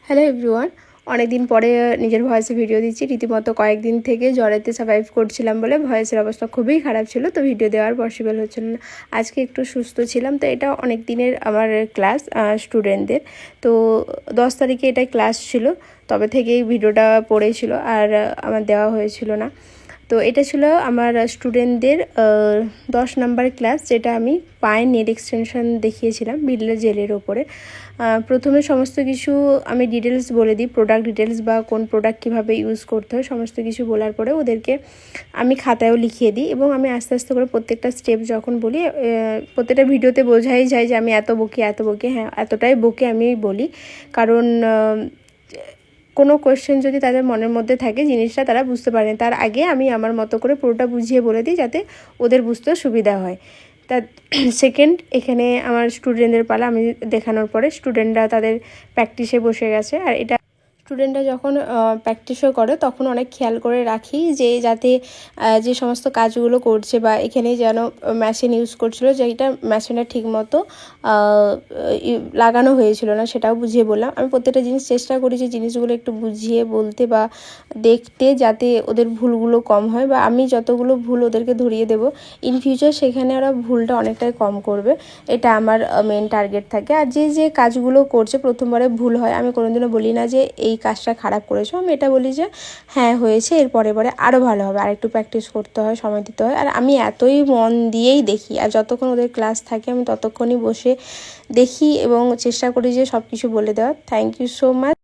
Hello everyone, অনেক দিন পরে নিজের ভয়েসে ভিডিও দিচ্ছি। রীতিমতো কয়েকদিন থেকে জ্বরেতে সার্ভাইভ করছিলাম বলে ভয়েসের অবস্থা খুবই খারাপ ছিল, তো ভিডিও দেওয়ার পসিবল হচ্ছিল না। আজকে একটু সুস্থ ছিলাম, তো এটা অনেক দিনের আমার ক্লাস স্টুডেন্টদের। তো 10 তারিখে এটা ক্লাস ছিল, তবে থেকেই ভিডিওটা পড়েছিল আর আমার দেওয়া হয়েছিল না। তো এটা ছিল আমার স্টুডেন্টদের 10 নাম্বার ক্লাস, যেটা আমি পায়ের নেল এক্সটেনশন দেখিয়েছিলাম বিড়লা জেলের ওপরে। প্রথমে সমস্ত কিছু আমি ডিটেলস বলে দিই, প্রোডাক্ট ডিটেলস বা কোন প্রোডাক্ট কীভাবে ইউজ করতে হয় সমস্ত কিছু বলার পরে ওদেরকে আমি খাতায়ও লিখিয়ে দিই, এবং আমি আস্তে আস্তে করে প্রত্যেকটা স্টেপ যখন বলি, প্রত্যেকটা ভিডিওতে বোঝাই যায় যে আমি এত বকি, হ্যাঁ এতটাই বকে আমি বলি, কারণ কোনো কোয়েশ্চেন যদি তাদের মনের মধ্যে থাকে জিনিসটা তারা বুঝতে পারে তার আগে আমি আমার মতো করে পুরোটা বুঝিয়ে বলে দিই, যাতে ওদের বুঝতেও সুবিধা হয়। তা সেকেন্ড, এখানে আমার স্টুডেন্টদের পালা। আমি দেখানোর পরে স্টুডেন্টরা তাদের প্র্যাকটিসে বসে গেছে, আর এটা স্টুডেন্টরা যখন প্র্যাকটিসও করে তখন অনেক খেয়াল করে রাখি যে যাতে যে সমস্ত কাজগুলো করছে বা এখানে যেন মেশিন ইউজ করছিল, যেটা মেশিনটা ঠিকমতো লাগানো হয়েছিল না সেটাও বুঝিয়ে বললাম। আমি প্রত্যেকটা জিনিস চেষ্টা করি যে জিনিসগুলো একটু বুঝিয়ে বলতে বা দেখতে, যাতে ওদের ভুলগুলো কম হয়, বা আমি যতগুলো ভুল ওদেরকে ধরিয়ে দেবো ইন ফিউচার সেখানে ওরা ভুলটা অনেকটাই কম করবে। এটা আমার মেন টার্গেট থাকে। আর যে কাজগুলো করছে প্রথমবারে ভুল হয়, আমি কোনোদিনও বলি না যে এই কাজটা খারাপ করেছো, আমি এটা বলি যে হ্যাঁ হয়েছে, এর পরে আরও ভালো হবে, আর একটু প্র্যাকটিস করতে হয়, সময় দিতে হয়। আর আমি এতই মন দিয়েই দেখি, আর যতক্ষণ ওদের ক্লাস থাকে আমি ততক্ষণই বসে দেখি এবং চেষ্টা করি যে সব কিছু বলে দেওয়ার। Thank you so much.